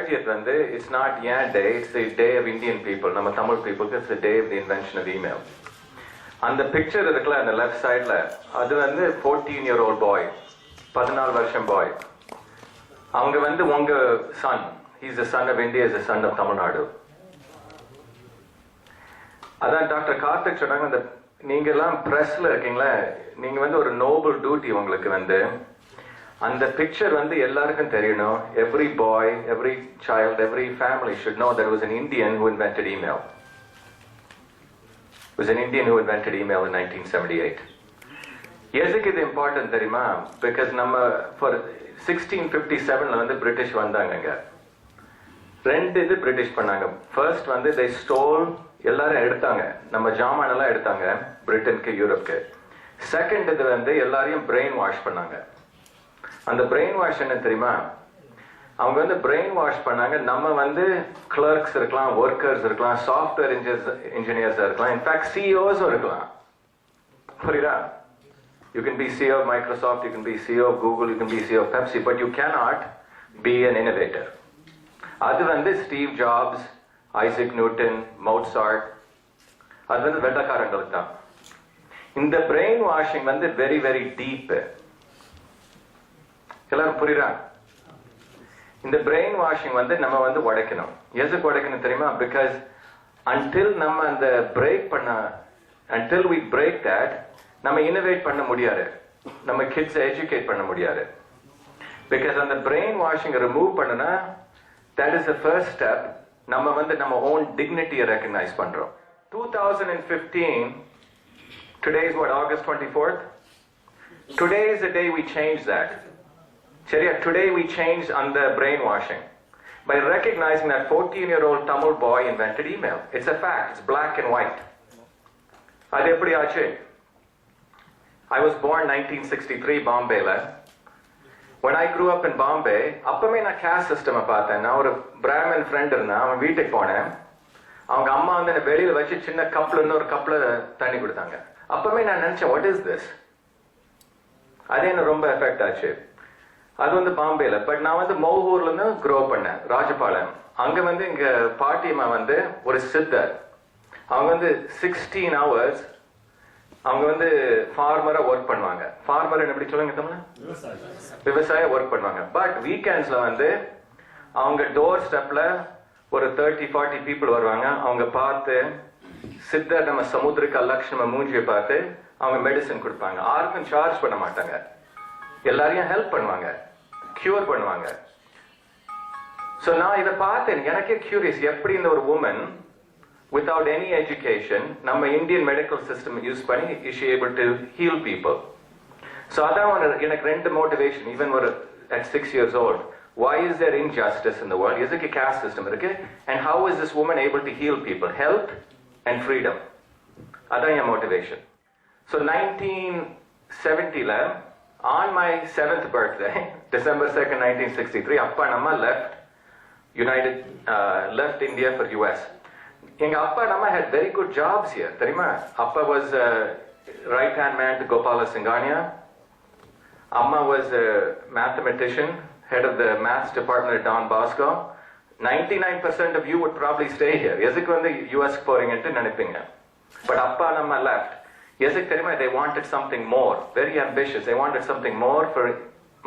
30th வந்து it's not ஏன் day, it's the day of Indian people, நம்ம Tamil people, it's the day of the invention of email. அந்த picture இருக்குல்ல அந்த left சைட்ல, அது வந்து 14-year-old boy, 14 வருஷம் பாய். அவங்க வந்து உங்க son, he's the son of India, is the son of Tamil Nadu. அதான் டாக்டர் கார்த்திக் சொன்னாங்க, அந்த நீங்க எல்லாம் பிரஸ்ல இருக்கீங்களா, நீங்க வந்து ஒரு நோபல் டியூட்டி உங்களுக்கு வந்து அந்த பிக்சர் வந்து எல்லாருக்கும் தெரியணும். Every boy, every child, every family should know there was an Indian who invented email. It was an Indian who invented email in 1978. எதுக்கு இது இம்பார்ட்டன்ட் தெரியுமா? பிகாஸ் நம்ம for 1657 வந்து பிரிட்டிஷ் வந்தாங்க. ரெண்டு இது பிரிட்டிஷ் பண்ணாங்க. ஃபர்ஸ்ட் வந்து they stole, எல்லாரும் எடுத்தாங்க, நம்ம ஜாமான் எல்லாம் எடுத்தாங்க பிரிட்டனுக்கு, யூரோப்க்கு. செகண்ட் இது வந்து எல்லாரையும் பிரெயின் வாஷ் பண்ணாங்க. அந்த பிரெயின் வாஷ் என்ன தெரியுமா? அவங்க வந்து பிரெயின் வாஷ் பண்ணாங்க. நம்ம வந்து கிளர்க்ஸ் இருக்கலாம், ஒர்க்கர்ஸ் இருக்கலாம், சாஃப்ட்வேர் இன்ஜினியர்ஸ் இருக்கலாம், இன்ஃபேக்ட் சிஇஓஸும் இருக்கலாம். புரியுதா? You can be CEO of Microsoft, you can be CEO of Google, you can be CEO of Pepsi, but you cannot be an innovator. அது வந்து ஸ்டீவ் ஜாப்ஸ், ஐசக் நியூட்டன், மோட்சார்ட், அது வந்து வெள்ளக்காரங்களுக்கு தான். இந்த brain washing வந்து very very deep. எல்லாரும் புரியுறா? இந்த brain washing வந்து நம்ம வந்து உடைக்கணும். எதுக்கு உடைக்கணும் தெரியுமா? பிகாஸ் until நம்ம அந்த பிரேக் பண்ண, until we break that, நம்ம இன்னோவேட் பண்ண முடியாது, நம்ம கிட்ஸ் எஜுகேட் பண்ண முடியாது. பிகாஸ் அந்த பிரெயின் வாஷிங் ரிமூவ் பண்ணுனா, that is the first step. நம்ம வந்து நம்ம own dignity recognize பண்றோம். 2015, today is what, August 24th? Today is the day we change that. சரியா? Today we changed on the brainwashing by recognizing that 14-year-old Tamil boy invented email. It's a fact. It's black and white. அது எப்படி ஆச்சு? I was born 1963 Bombayல. When I grew up in Bombay, அப்பமே நான் caste system பார்த்தேன். நான் ஒரு Brahmin friend இருந்தான், அவன் வீட்டுக்கு போனேன். அவங்க அம்மா வந்து என்ன வெளியில வச்சு சின்ன கப்ல இருந்து ஒரு கப்ல தண்ணி கொடுத்தாங்க. அப்பமே நான் நினைச்சேன், what is this? அதே எனக்கு ரொம்ப எஃபெக்ட் ஆச்சு. அது வந்து பாம்பேல. பட் நான் வந்து மௌஹூர்ல இருந்து க்ரோ பண்ணேன், ராஜபாளையம். அங்க வந்து எங்க பாட்டியம்மா வந்து ஒரு சித்தர். அவங்க வந்து 16 hours அவங்க வந்து ஃபார்மரா ஒர்க் பண்ணுவாங்க. ஃபார்மர் எப்படி சொல்லுங்க தமிழ்? விவசாய ஒர்க் பண்ணுவாங்க. பட் வீக்கெண்ட்ஸ்ல வந்து அவங்க டோர் ஸ்டெப்ல ஒரு 30-40 பீப்புள் வருவாங்க. அவங்க பார்த்து சித்தர் நம்ம சமுத்திரக்கு லட்சுமி மூஞ்சியை பார்த்து அவங்க மெடிசன் கொடுப்பாங்க. யாருக்கும் சார்ஜ் பண்ண மாட்டாங்க, எல்லாரையும் ஹெல்ப் பண்ணுவாங்க, கியூர் பண்ணுவாங்க. சோ நான் இதை பார்த்தேன், எனக்கே கியூரியஸ், எப்படி இந்த ஒரு உமன் without any education, நம்ம Indian medical system use பண்ணி is she able to heal people? So அதான் எனக்கு ரெண்டு motivation, even at 6 years old. Why is there injustice in the world? எதுக்கு caste system இருக்கு? And how is this woman able to heal people? Health and freedom. அதான் என் motivation. So 1970ல, on my 7th birthday, December 2nd, 1963, அப்பா நம்ம left India for US. எங்க அப்பா நம்ம had very good jobs here, தெரியுமா? அப்பா was a right hand man to Gopala Singhania. Amma was a mathematician, head of the maths department at Don Bosco. 99% of you would probably stay here. எதுக்கு வந்து US போறீங்கன்னு நினைப்பீங்க. But அப்பா நம்ம left. எதுக்கு தெரியுமா? They wanted something more, very ambitious. They wanted something more for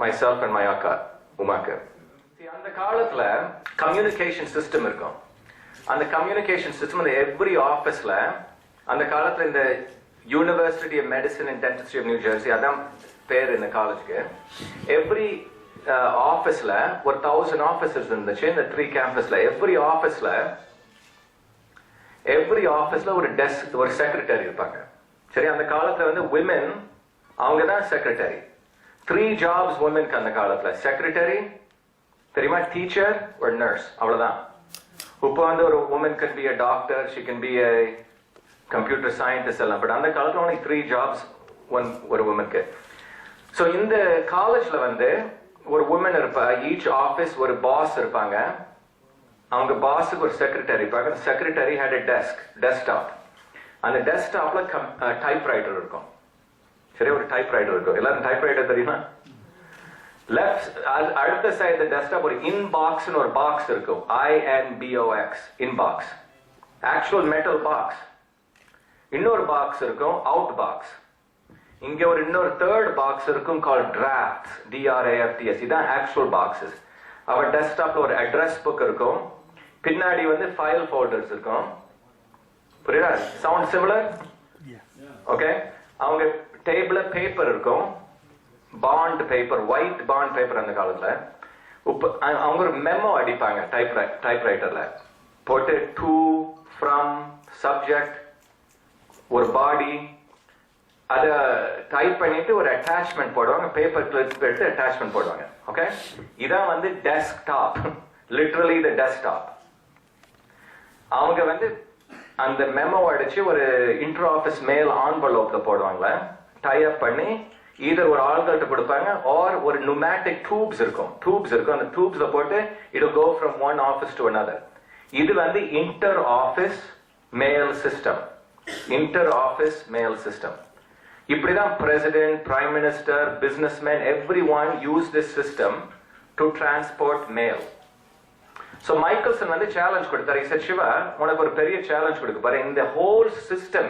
myself and my akka, Umaka. See, அந்த காலத்துல communication system இருக்கும். அந்த கம்யூனிகேஷன் சிஸ்டம் அந்த எவ்ரி ஆஃபீஸ்ல, அந்த காலத்துல இந்த University of Medicine and Dentistry of New Jersey, அதான் பேர் இந்த காலேஜுக்கு. எவ்ரி ஆஃபீஸ்ல ஒரு 1000 ஆஃபீஸர்ஸ் இருந்துச்சு இந்த 3 கேம்பஸ்ல. எவ்ரி ஆஃபீஸ்ல ஒரு டெஸ்க், ஒரு செக்ரட்டரி இருப்பாங்க. சரி, அந்த காலத்துல வந்து விமென் அவங்க தான் செக்ரட்டரி. 3 jobs விமென்க்கு அந்த காலத்துல. செக்ரட்டரி தெரியுமா, டீச்சர் ஒரு நர்ஸ், அவ்வளவுதான். இப்போ வந்து ஒரு woman can be a doctor, she can be a computer scientist எல்லாம். பட் அந்த காலத்துல only 3 jobs ஒரு womanக்கு. ஸோ இந்த காலேஜ்ல வந்து ஒரு woman இருப்பா, each office ஒரு பாஸ் இருப்பாங்க. அவங்க பாஸுக்கு ஒரு செக்ரட்டரி இருப்பாங்க. Secretary had a desktop. அந்த டெஸ்க்டாப்ல டைப்ரைட்டர் இருக்கும். சரி, ஒரு டைப்ரைட்டர் இருக்கும். எல்லாரும் டைப்ரைட்டர் தெரியுமா? left அடுத்த side the desktop ஒரு inbox னு ஒரு box இருக்கும். INBOX inbox. Actual metal box. இன்னொரு box இருக்கும் outbox. இங்க ஒரு இன்னொரு third box இருக்கும் called drafts. DRAFTS. இதான் actual boxes. our desktopல ஒரு address book இருக்கும். பின்னாடி வந்து file folders இருக்கும். புரியுதா? Sound similar? Okay. அவங்க டேபிள்ல பேப்பர் இருக்கும். Bond paper, white bond paper அந்த காலத்துல. அவங்க ஒரு மெமோ அடிப்பாங்க டைப்ரைட்டர்ல. போட்டு டு, ஃப்ரம், சப்ஜெக்ட், ஒரு பாடி, அத டைப் பண்ணிட்டு ஒரு அட்டாச்மெண்ட் போடுவாங்க. பேப்பர் கிளிப் எடுத்து அட்டாச்மெண்ட் போடுவாங்க. ஓகே, இதான் வந்து டெஸ்க்டாப். லிட்டரலி தி டெஸ்க்டாப். அவங்க வந்து அந்த மெமோ அடிச்சு ஒரு இன்டர் ஆஃபீஸ் மெயில் ஆன்வலப்ல போடுவாங்க. டை அப் பண்ணி either ஒரு ஆள்கிட்ட கொடுப்பாங்க or ஒரு pneumatic tubes இருக்கும். அந்த tubesல போட்டு it will go from one office to another. இது வந்து inter office mail system. Inter office mail system. இப்படிதான் president, prime minister, businessmen, everyone use this system to transport mail. So Michelson வந்து challenge கொடுத்தாரு. He said, Shiva, உனக்கு ஒரு பெரிய challenge கொடுக்க பாரு. இந்த whole system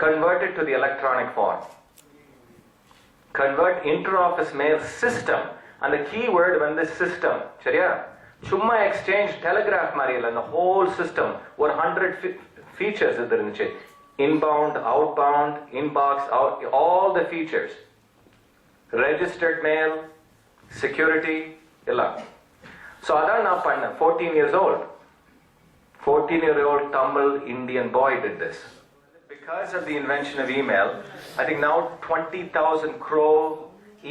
convert it to the electronic form. Convert inter-office mail system. And the key word வந்து system. சரியா? சும்மா exchange telegraph மாதிரி இல்ல. The whole system. ஒரு 100 features இது இருந்துச்சு. Inbound, outbound, inbox, out, all the features. Registered mail, security, எல்லாம். So அதான் நான் பண்ணேன். 14 years old. 14-year-old Tamil Indian boy did this. Because of the invention of email, I think now 20,000 crore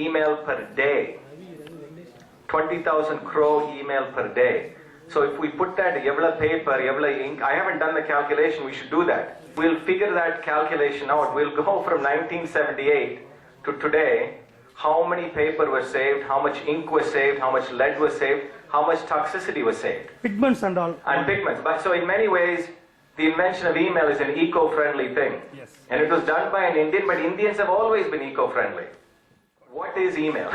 email per day. 20,000 crore email per day. So if we put that, evla paper, evla ink, I haven't done the calculation, we should do that. We'll figure that calculation out. We'll go from 1978 to today, how many paper was saved, how much ink was saved, how much lead was saved, how much toxicity was saved. Pigments and all. And pigments. But so in many ways, the invention of email is an eco-friendly thing. Yes. And it was done by an Indian, but Indians have always been eco-friendly. What is email?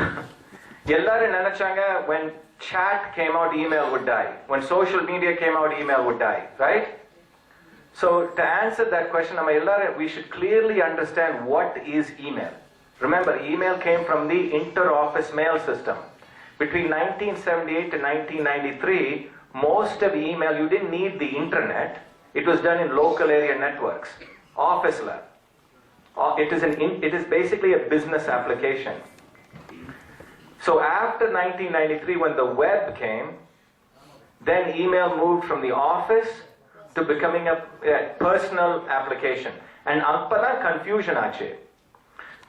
Ellaru nenachanga when chat came out, email would die. When social media came out, email would die, right? So to answer that question, we should clearly understand what is email. Remember, email came from the inter-office mail system. Between 1978 to 1993, most of email, you didn't need the internet. It was done in local area networks, office lab. It is basically a business application. So after 1993, when the web came, then email moved from the office to becoming a personal application. And appada confusion aache.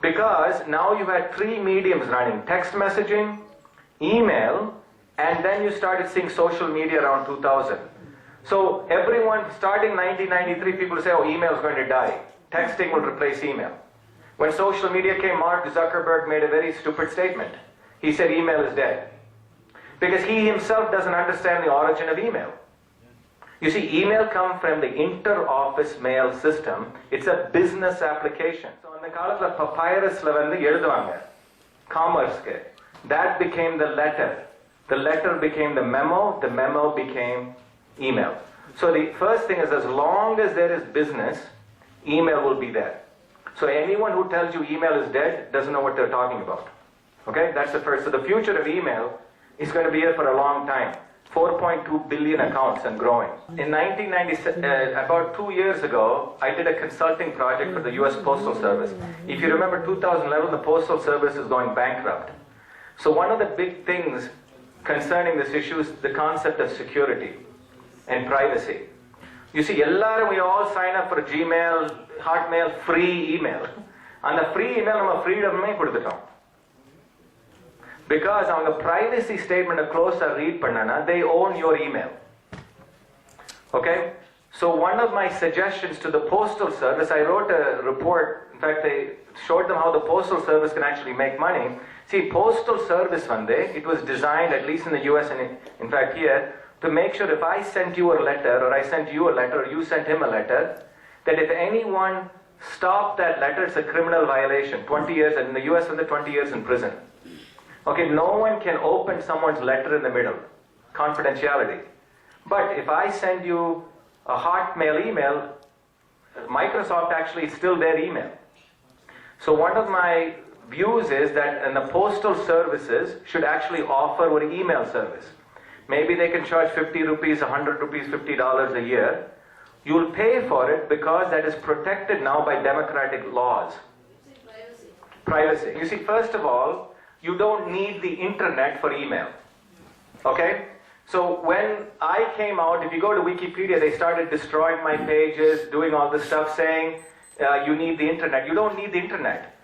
Because now you had three mediums running: text messaging, email, and then you started seeing social media around 2000. So everyone, starting 1993, people say, oh, email is going to die. Texting will replace email. When social media came, Mark Zuckerberg made a very stupid statement. He said email is dead. Because he himself doesn't understand the origin of email. You see, email comes from the inter-office mail system. It's a business application. So in the காலத்துல papyrusல வந்து எழுதுவாங்க commerce. That became the letter. The letter became the memo became email. So the first thing is, as long as there is business, email will be there. So anyone who tells you email is dead doesn't know what they're talking about. Okay, that's the first. So the future of email is going to be here for a long time. 4.2 billion accounts and growing. In 1997, about 2 years ago, I did a consulting project for the US Postal Service. If you remember 2011, the Postal Service is going bankrupt. So one of the big things concerning this issue is the concept of security and privacy. You see, we all sign up for Gmail, Hotmail, free email. And the free email, we freedom. Because on the privacy statement of closer read pannana, they own your email. Okay? So one of my suggestions to the Postal Service, I wrote a report. In fact, I showed them how the Postal Service can actually make money. See, Postal Service it was designed, at least in the US and in fact here, to make sure if I sent you a letter, or I sent you a letter, or you sent him a letter, that if anyone stopped that letter, it's a criminal violation. 20 years, and in the US, 20 years in prison. Okay, no one can open someone's letter in the middle. Confidentiality. But if I send you a Hotmail email, Microsoft actually is still their email. So one of my views is that the postal services should actually offer an email service. Maybe they can charge 50 rupees, 100 rupees, $50 a year. You'll pay for it because that is protected now by democratic laws. Privacy. You see, first of all, you don't need the internet for email. Okay? So when I came out, if you go to Wikipedia, they started destroying my pages, doing all this stuff, saying you need the internet. You don't need the internet.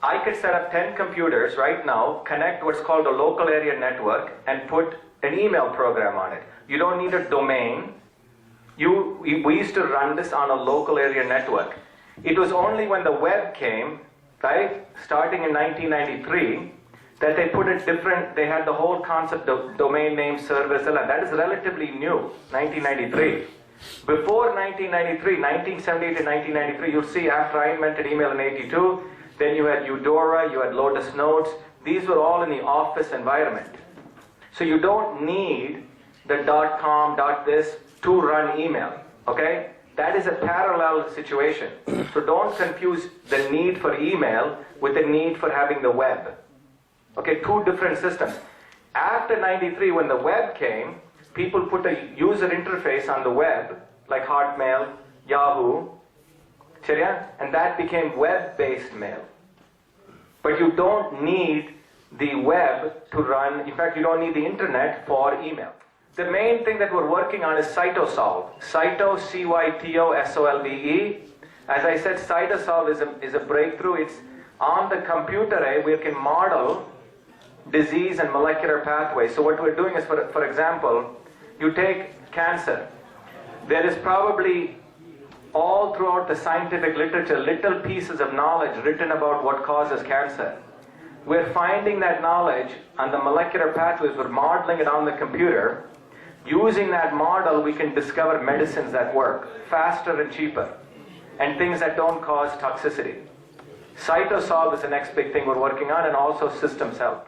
I could set up 10 computers right now, connect what's called a local area network, and put an email program on it. You don't need a domain. We used to run this on a local area network. It was only when the web came, right, starting in 1993, that they put it different. They had the whole concept of domain name service, and that is relatively new, 1993. Before 1993, 1978 to 1993, you'll see after I invented email in 82, then you had Eudora, you had Lotus Notes. These were all in the office environment. So you don't need the .com, .this to run email, okay? That is a parallel situation. So don't confuse the need for email with the need for having the web. Okay, two different systems. After 93, when the web came, people put a user interface on the web, like Hotmail, Yahoo, and that became web-based mail. But you don't need the web to run, in fact, you don't need the internet for email. The main thing that we're working on is CytoSolve. Cyto, C-Y-T-O-S-O-L-V-E. As I said, CytoSolve is a breakthrough. It's on the computer, we can model disease and molecular pathways. So what we're doing is, for example, you take cancer. There is probably all throughout the scientific literature little pieces of knowledge written about what causes cancer. We're finding that knowledge on the molecular pathways. We're modeling it on the computer. Using that model, we can discover medicines that work faster and cheaper, and things that don't cause toxicity. CytoSolve is the next big thing we're working on, and also systems help.